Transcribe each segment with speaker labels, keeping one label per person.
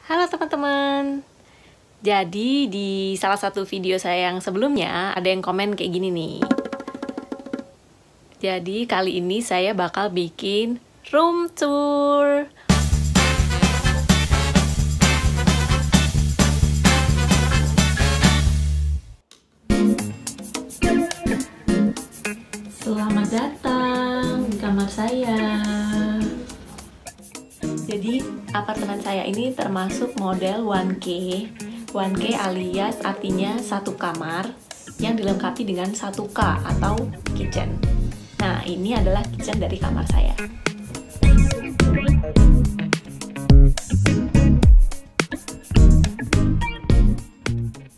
Speaker 1: Halo teman-teman. Jadi di salah satu video saya yang sebelumnya ada yang komen kayak gini nih. Jadi kali ini saya bakal bikin room tour. Selamat datang di kamar saya. Jadi apartemen saya ini termasuk model 1K. 1K alias artinya satu kamar yang dilengkapi dengan 1K atau kitchen. Nah, ini adalah kitchen dari kamar saya.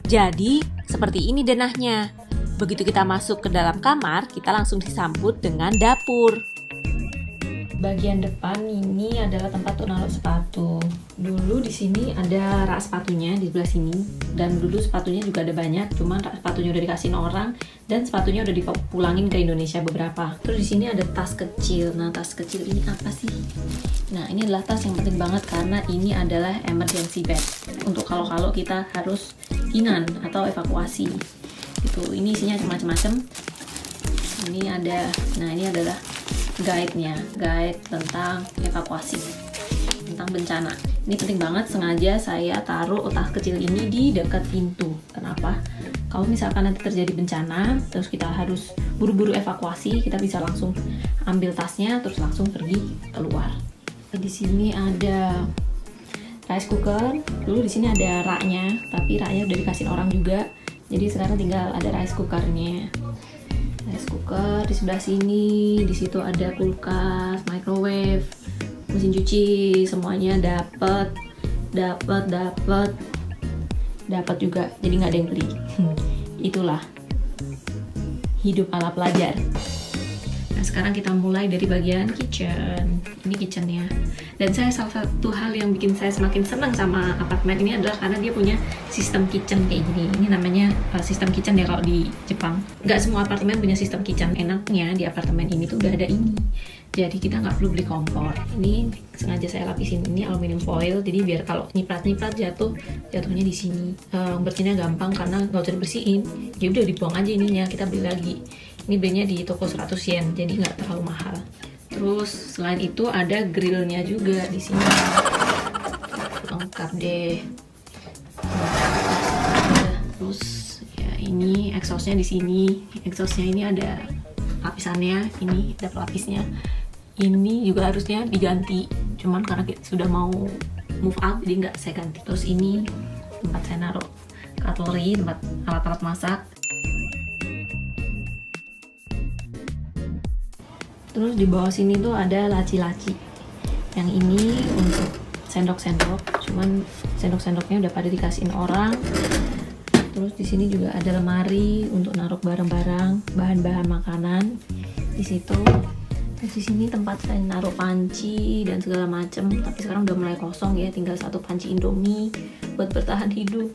Speaker 1: Jadi, seperti ini denahnya. Begitu kita masuk ke dalam kamar, kita langsung disambut dengan dapur. Bagian depan ini adalah tempat untuk naruh sepatu. Dulu di sini ada rak sepatunya di sebelah sini, dan dulu sepatunya juga ada banyak. Cuman rak sepatunya udah dikasihin orang dan sepatunya udah dipulangin ke Indonesia beberapa. Terus di sini ada tas kecil. Nah, tas kecil ini apa sih? Nah, ini adalah tas yang penting banget karena ini adalah emergency bag untuk kalau kita harus pindah atau evakuasi. Gitu. Ini isinya macam-macam. Ini ada. Nah, ini adalah guide tentang evakuasi, tentang bencana. Ini penting banget, sengaja saya taruh tas kecil ini di dekat pintu. Kenapa? Kalau misalkan nanti terjadi bencana, terus kita harus buru-buru evakuasi, kita bisa langsung ambil tasnya, terus langsung pergi keluar. Di sini ada rice cooker. Dulu di sini ada raknya, tapi raknya udah dikasih orang juga. Jadi sekarang tinggal ada rice cookernya. Rice cooker di sebelah sini, di situ ada kulkas, microwave, mesin cuci, semuanya dapat juga. Jadi nggak ada yang beli. Itulah hidup ala pelajar. Nah, sekarang kita mulai dari bagian kitchen. Ini kitchennya. Dan salah satu hal yang bikin saya semakin senang sama apartemen ini adalah karena dia punya sistem kitchen kayak gini. Ini namanya sistem kitchen ya kalau di Jepang. Nggak semua apartemen punya sistem kitchen. Enaknya di apartemen ini tuh udah ada ini. Jadi kita nggak perlu beli kompor. Ini sengaja saya lapisin ini aluminium foil. Jadi biar kalau nyiprat jatuhnya di sini. Bersihnya gampang karena nggak usah dibersihin. Ya udah dibuang aja ininya. Kita beli lagi. Ini belinya di toko 100 yen, jadi nggak terlalu mahal. Terus selain itu ada grillnya juga di sini. Lengkap deh. Terus ya ini exhaustnya di sini. Exhaustnya ini ada lapisannya. Ini ada pelapisnya. Ini juga harusnya diganti. Cuman karena kita sudah mau move out, jadi nggak saya ganti. Terus ini tempat saya naruh cutlery, tempat alat-alat masak. Terus di bawah sini tuh ada laci-laci. Yang ini untuk sendok-sendok, cuman sendok-sendoknya udah pada dikasihin orang. Terus di sini juga ada lemari untuk naruh barang-barang, bahan-bahan makanan di situ. Terus di sini tempat saya naruh panci dan segala macem. Tapi sekarang udah mulai kosong ya, tinggal satu panci Indomie buat bertahan hidup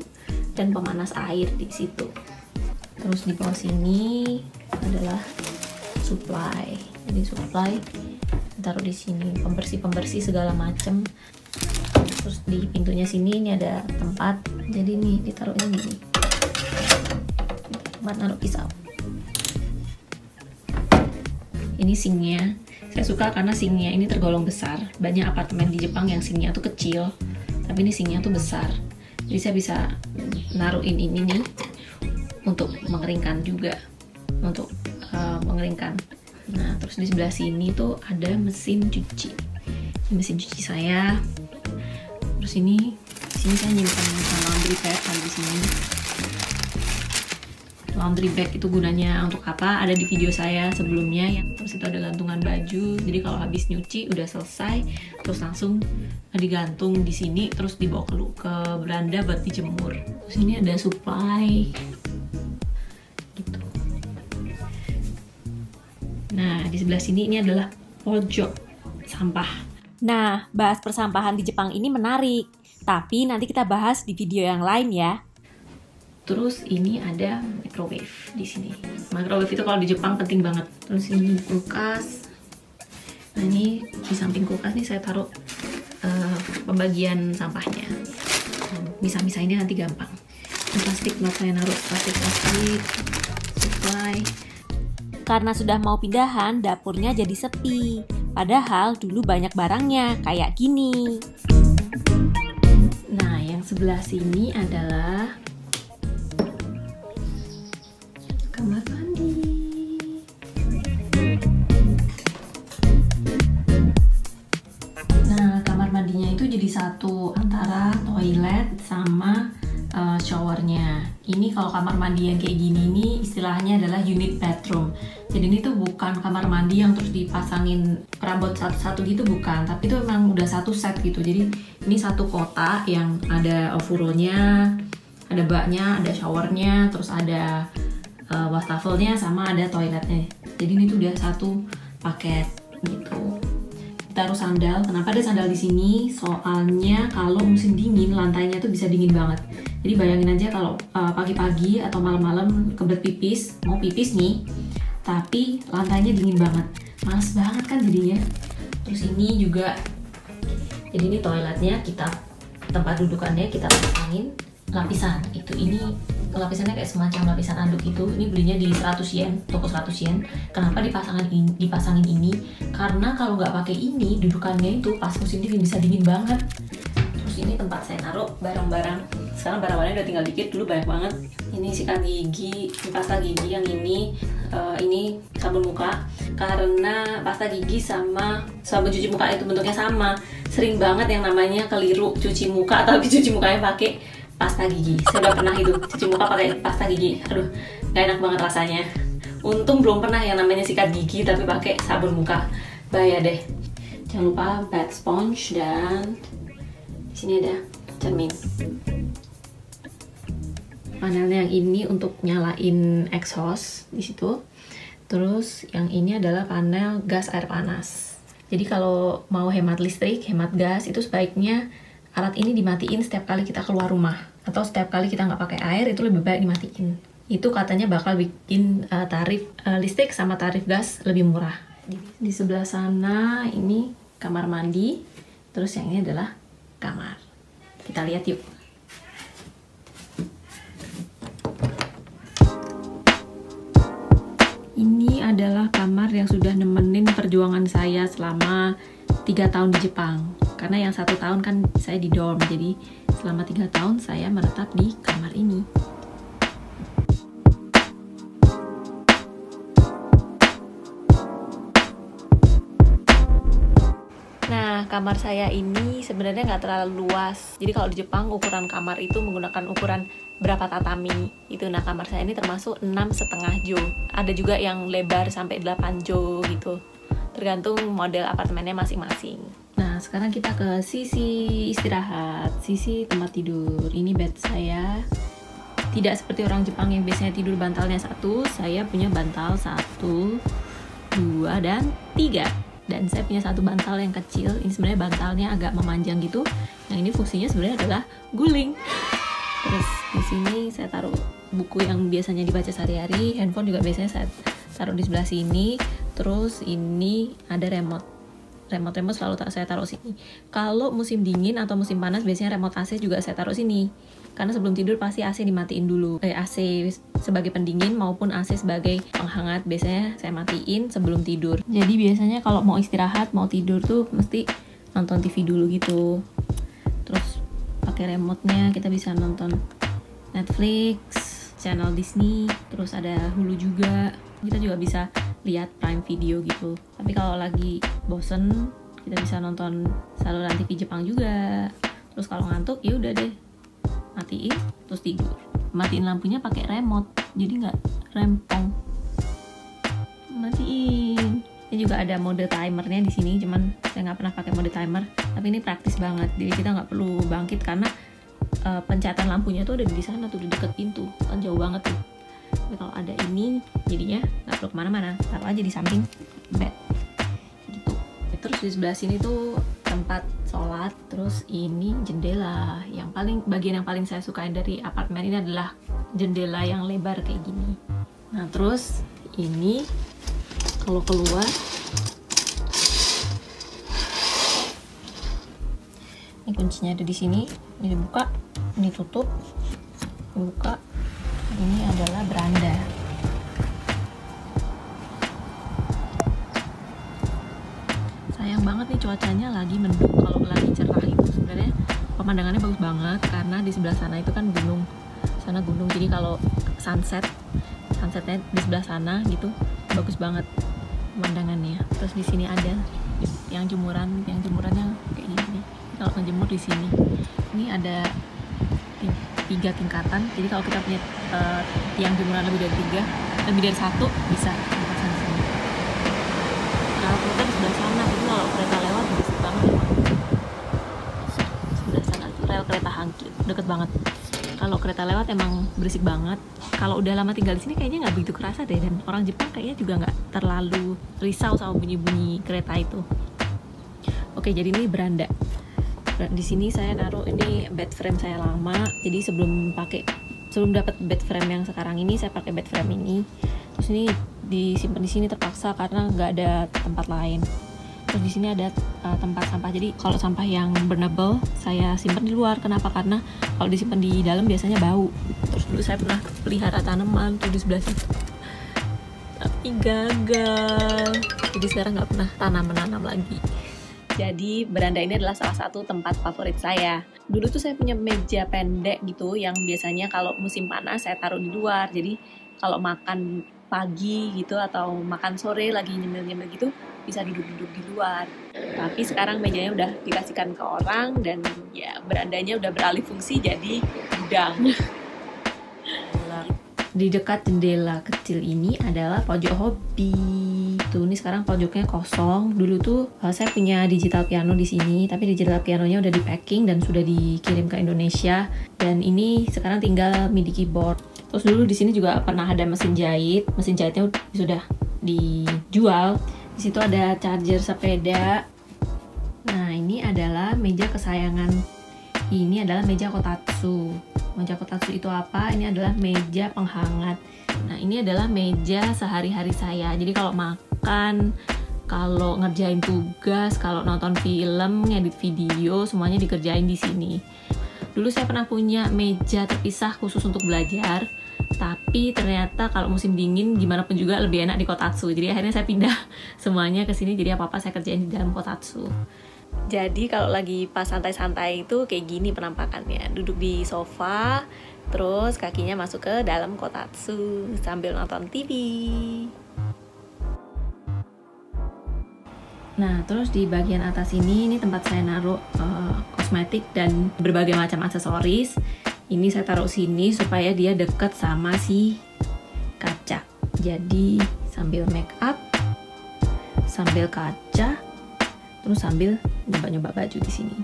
Speaker 1: dan pemanas air di situ. Terus di bawah sini adalah supply. Jadi supply taruh di sini, pembersih segala macem. Terus di pintunya sini ini ada tempat, jadi nih ditaruhnya gini, tempat naruh pisau. Ini sinknya, saya suka karena sinknya ini tergolong besar. Banyak apartemen di Jepang yang sinknya tuh kecil, tapi ini sinknya tuh besar. Jadi saya bisa naruhin ini nih untuk mengeringkan juga, untuk mengeringkan. Nah, terus di sebelah sini tuh ada mesin cuci. Ini mesin cuci saya. Terus di sini saya nyimpan laundry bag di sini. Laundry bag itu gunanya untuk apa? Ada di video saya sebelumnya. Terus itu ada gantungan baju. Jadi kalau habis nyuci udah selesai, terus langsung digantung di sini, terus dibawa ke beranda buat dijemur. Terus ini ada supply. Gitu. Nah, di sebelah sini ini adalah pojok sampah. Nah, bahas persampahan di Jepang ini menarik. Tapi nanti kita bahas di video yang lain ya. Terus ini ada microwave di sini. Microwave itu kalau di Jepang penting banget. Terus ini kulkas. Nah, ini di samping kulkas nih saya taruh pembagian sampahnya. Misah-misahinnya nanti gampang. Ini plastik mau saya naruh plastik supply. Karena sudah mau pindahan, dapurnya jadi sepi. Padahal dulu banyak barangnya, kayak gini. Nah, yang sebelah sini adalah kamar mandi. Nah, kamar mandinya itu jadi satu antara toilet sama showernya. Ini kalau kamar mandi yang kayak gini nih istilahnya adalah unit bathroom. Jadi ini tuh bukan kamar mandi yang terus dipasangin perabot satu-satu gitu, bukan. Tapi itu memang udah satu set gitu. Jadi ini satu kotak yang ada overflow-nya, ada baknya, ada showernya, terus ada wastafelnya sama ada toiletnya. Jadi ini tuh udah satu paket gitu. Kita harus sandal. Kenapa ada sandal di sini? Soalnya kalau musim dingin lantainya tuh bisa dingin banget. Jadi bayangin aja kalau pagi-pagi atau malam-malam kebelet pipis, mau pipis nih, tapi lantainya dingin banget, males banget kan jadinya. Terus ini juga, jadi ini toiletnya, kita tempat dudukannya kita pasangin lapisan. Itu ini lapisannya kayak semacam lapisan anduk itu. Ini belinya di 100 yen, toko 100 yen. Kenapa dipasangin ini? Karena kalau nggak pakai ini, dudukannya itu pas musim dingin bisa dingin banget. Terus ini tempat saya naruh barang-barang. Sekarang barang-barangnya udah tinggal dikit, dulu banyak banget. Ini sikat gigi, pasta gigi yang ini sabun muka. Karena pasta gigi sama sabun cuci muka itu bentuknya sama, sering banget yang namanya keliru cuci muka atau cuci mukanya pakai pasta gigi. Saya udah pernah itu cuci muka pakai pasta gigi. Aduh, gak enak banget rasanya. Untung belum pernah yang namanya sikat gigi tapi pakai sabun muka. Bahaya deh. Jangan lupa bath sponge dan di sini ada cermin. Panelnya yang ini untuk nyalain exhaust di situ. Terus yang ini adalah panel gas air panas. Jadi kalau mau hemat listrik, hemat gas, itu sebaiknya alat ini dimatiin setiap kali kita keluar rumah. Atau setiap kali kita nggak pakai air, itu lebih baik dimatiin. Itu katanya bakal bikin tarif listrik sama tarif gas lebih murah. Di sebelah sana ini kamar mandi. Terus yang ini adalah kamar. Kita lihat yuk. Ini adalah kamar yang sudah nemenin perjuangan saya selama 3 tahun di Jepang. Karena yang 1 tahun kan saya di dorm, jadi selama 3 tahun saya menetap di kamar ini. Nah, kamar saya ini sebenarnya nggak terlalu luas. Jadi kalau di Jepang ukuran kamar itu menggunakan ukuran berapa tatami itu. Nah, kamar saya ini termasuk 6,5 jo. Ada juga yang lebar sampai 8 jo gitu. Tergantung model apartemennya masing-masing. Nah, sekarang kita ke sisi istirahat, sisi tempat tidur. Ini bed saya. Tidak seperti orang Jepang yang biasanya tidur bantalnya 1, saya punya bantal 1, 2, dan 3. Dan saya punya 1 bantal yang kecil. Ini sebenarnya bantalnya agak memanjang gitu. Yang ini fungsinya sebenarnya adalah guling. Terus di sini saya taruh buku yang biasanya dibaca sehari-hari. Handphone juga biasanya saya taruh di sebelah sini. Terus ini ada remote selalu saya taruh sini. Kalau musim dingin atau musim panas biasanya remote AC juga saya taruh sini. Karena sebelum tidur pasti AC dimatiin dulu. AC sebagai pendingin maupun AC sebagai penghangat biasanya saya matiin sebelum tidur. Jadi biasanya kalau mau istirahat, mau tidur tuh mesti nonton TV dulu gitu. Terus pakai remote-nya kita bisa nonton Netflix, channel Disney, terus ada Hulu juga. Kita juga bisa lihat Prime Video gitu. Tapi kalau lagi bosen, kita bisa nonton saluran TV Jepang juga. Terus kalau ngantuk ya udah deh, matiin terus tidur. Matiin lampunya pakai remote, jadi nggak rempong. Matiin. Ini juga ada mode timernya di sini, cuman saya nggak pernah pakai mode timer. Tapi ini praktis banget, jadi kita nggak perlu bangkit karena pencahatan lampunya tuh ada di sana tuh, di deket pintu, kan jauh banget tuh. Tapi kalau ada ini, jadinya nggak perlu kemana-mana, taruh aja di samping bed gitu. Terus di sebelah sini tuh tempat sholat. Terus ini jendela. Bagian yang paling saya sukain dari apartemen ini adalah jendela yang lebar kayak gini. Nah, terus ini kalau keluar, ini kuncinya ada di sini, ini dibuka. Ini tutup, buka. Ini adalah beranda. Sayang banget nih cuacanya lagi mendung. Kalau lagi cerah itu sebenarnya pemandangannya bagus banget karena di sebelah sana itu kan gunung. Sana gunung, jadi kalau sunsetnya di sebelah sana gitu bagus banget pemandangannya. Terus di sini ada yang jemurannya kayak gini. Kalau ngejemur di sini, ini ada 3 tingkatan. Jadi kalau kita punya tiang jemuran lebih dari 1 bisa dipasang di sini. Kalau kereta di sebelah sana, itu kalau kereta lewat berisik banget emang. Sebelah sana itu rel kereta Hangkil, deket banget. Kalau kereta lewat emang berisik banget. Kalau udah lama tinggal di sini kayaknya nggak begitu kerasa deh, dan orang Jepang kayaknya juga nggak terlalu risau sama bunyi-bunyi kereta itu. Oke, jadi ini beranda. Di sini saya naruh ini bed frame saya lama. Jadi sebelum dapat bed frame yang sekarang ini, saya pakai bed frame ini. Terus ini disimpan di sini terpaksa karena nggak ada tempat lain. Terus di sini ada tempat sampah. Jadi kalau sampah yang burnable saya simpan di luar. Kenapa? Karena kalau disimpan di dalam biasanya bau. Terus dulu saya pernah pelihara tanaman tuh di sebelah situ, tapi gagal. Jadi sekarang nggak pernah menanam lagi. Jadi beranda ini adalah salah satu tempat favorit saya. Dulu tuh saya punya meja pendek gitu yang biasanya kalau musim panas saya taruh di luar. Jadi kalau makan pagi gitu atau makan sore lagi nyemil-nyemil gitu bisa duduk-duduk di luar. Tapi sekarang mejanya udah dikasihkan ke orang dan ya berandanya udah beralih fungsi jadi gudang. Di dekat jendela kecil ini adalah pojok hobi. Tuh, ini sekarang pojoknya kosong. Dulu tuh saya punya digital piano di sini, tapi digital pianonya udah di packing dan sudah dikirim ke Indonesia. Dan ini sekarang tinggal MIDI keyboard. Terus dulu di sini juga pernah ada mesin jahit. Mesin jahitnya sudah dijual. Di situ ada charger sepeda. Nah, ini adalah meja kesayangan. Ini adalah meja kotatsu. Meja kotatsu itu apa? Ini adalah meja penghangat. Nah, ini adalah meja sehari-hari saya. Jadi kalau makan, kalau ngerjain tugas, kalau nonton film, ngedit video, semuanya dikerjain di sini. Dulu saya pernah punya meja terpisah khusus untuk belajar, tapi ternyata kalau musim dingin gimana pun juga lebih enak di kotatsu. Jadi akhirnya saya pindah semuanya ke sini. Jadi apa-apa saya kerjain di dalam kotatsu. Jadi kalau lagi pas santai-santai itu kayak gini penampakannya. Duduk di sofa, terus kakinya masuk ke dalam kotatsu sambil nonton TV. Nah, terus di bagian atas ini tempat saya naruh kosmetik dan berbagai macam aksesoris. Ini saya taruh sini supaya dia dekat sama si kaca. Jadi sambil make up, sambil kaca, terus sambil nyoba-nyoba baju di sini.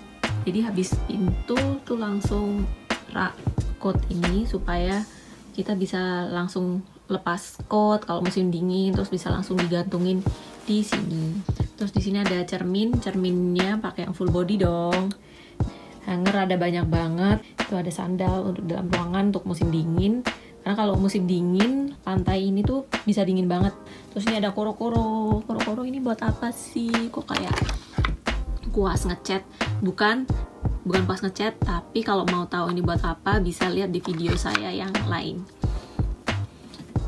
Speaker 1: Jadi habis pintu tuh langsung rak coat ini supaya kita bisa langsung lepas coat kalau musim dingin, terus bisa langsung digantungin di sini. Terus di sini ada cerminnya pakai yang full body dong. Hanger ada banyak banget. Itu ada sandal untuk dalam ruangan untuk musim dingin. Karena kalau musim dingin pantai ini tuh bisa dingin banget. Terus ini ada koro-koro. Koro-koro ini buat apa sih? Kok kayak kuas ngecat? Bukan kuas ngecat, tapi kalau mau tahu ini buat apa bisa lihat di video saya yang lain.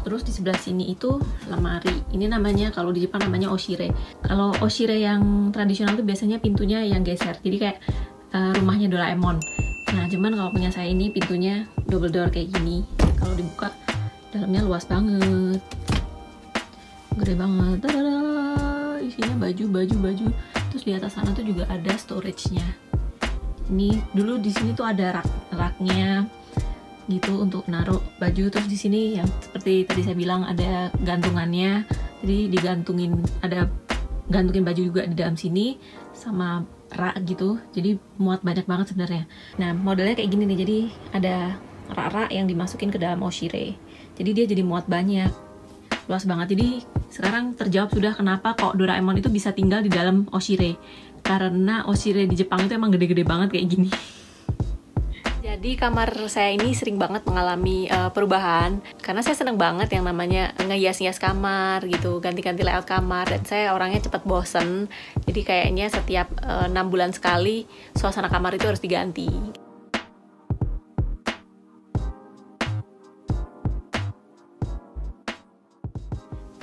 Speaker 1: Terus di sebelah sini itu lemari. Ini namanya, kalau di Jepang namanya oshire. Kalau oshire yang tradisional tuh biasanya pintunya yang geser. Jadi kayak rumahnya Doraemon. Nah, cuman kalau punya saya ini pintunya double door kayak gini. Kalau dibuka dalamnya luas banget. Gede banget. Tada! Isinya baju. Terus di atas sana tuh juga ada storage-nya. Ini dulu di sini tuh ada rak-raknya gitu untuk naruh baju. Terus di sini yang seperti tadi saya bilang ada gantungannya. Jadi ada gantungin baju juga di dalam sini sama rak gitu. Jadi muat banyak banget sebenarnya. Nah, modelnya kayak gini nih. Jadi ada rak-rak yang dimasukin ke dalam oshire. Jadi dia jadi muat banyak. Luas banget. Jadi sekarang terjawab sudah kenapa kok Doraemon itu bisa tinggal di dalam oshire. Karena oshire di Jepang itu emang gede-gede banget kayak gini. Jadi kamar saya ini sering banget mengalami perubahan. Karena saya seneng banget yang namanya ngehias-hias kamar gitu, ganti-ganti layout kamar. Dan saya orangnya cepet bosen. Jadi kayaknya setiap 6 bulan sekali suasana kamar itu harus diganti.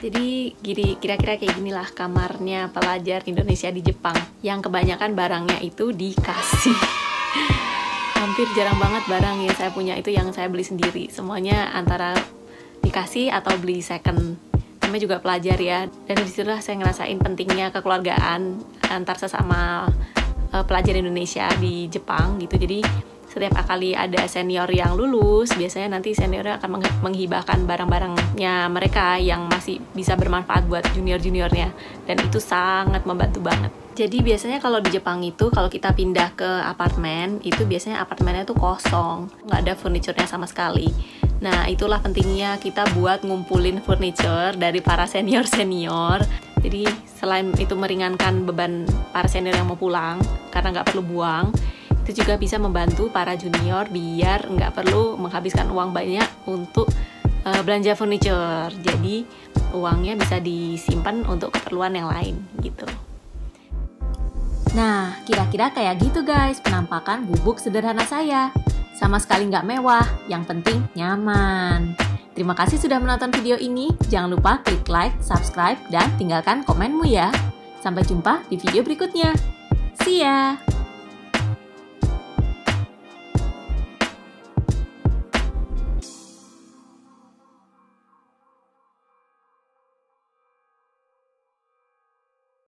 Speaker 1: Jadi kira-kira kayak ginilah kamarnya pelajar Indonesia di Jepang, yang kebanyakan barangnya itu dikasih. Hampir jarang banget barang yang saya punya itu yang saya beli sendiri. Semuanya antara dikasih atau beli second. Namanya juga pelajar ya. Dan disitulah saya ngerasain pentingnya kekeluargaan antar sesama pelajar Indonesia di Jepang gitu. Jadi setiap kali ada senior yang lulus, biasanya nanti seniornya akan menghibahkan barang-barangnya mereka yang masih bisa bermanfaat buat junior-juniornya, dan itu sangat membantu banget. Jadi biasanya kalau di Jepang itu, kalau kita pindah ke apartemen, itu biasanya apartemennya tuh kosong, nggak ada furniturnya sama sekali. Nah, itulah pentingnya kita buat ngumpulin furniture dari para senior-senior. Jadi selain itu meringankan beban para senior yang mau pulang, karena nggak perlu buang, itu juga bisa membantu para junior biar nggak perlu menghabiskan uang banyak untuk belanja furniture. Jadi uangnya bisa disimpan untuk keperluan yang lain gitu. Nah, kira-kira kayak gitu guys penampakan gubuk sederhana saya. Sama sekali nggak mewah, yang penting nyaman. Terima kasih sudah menonton video ini. Jangan lupa klik like, subscribe, dan tinggalkan komenmu ya. Sampai jumpa di video berikutnya. See ya!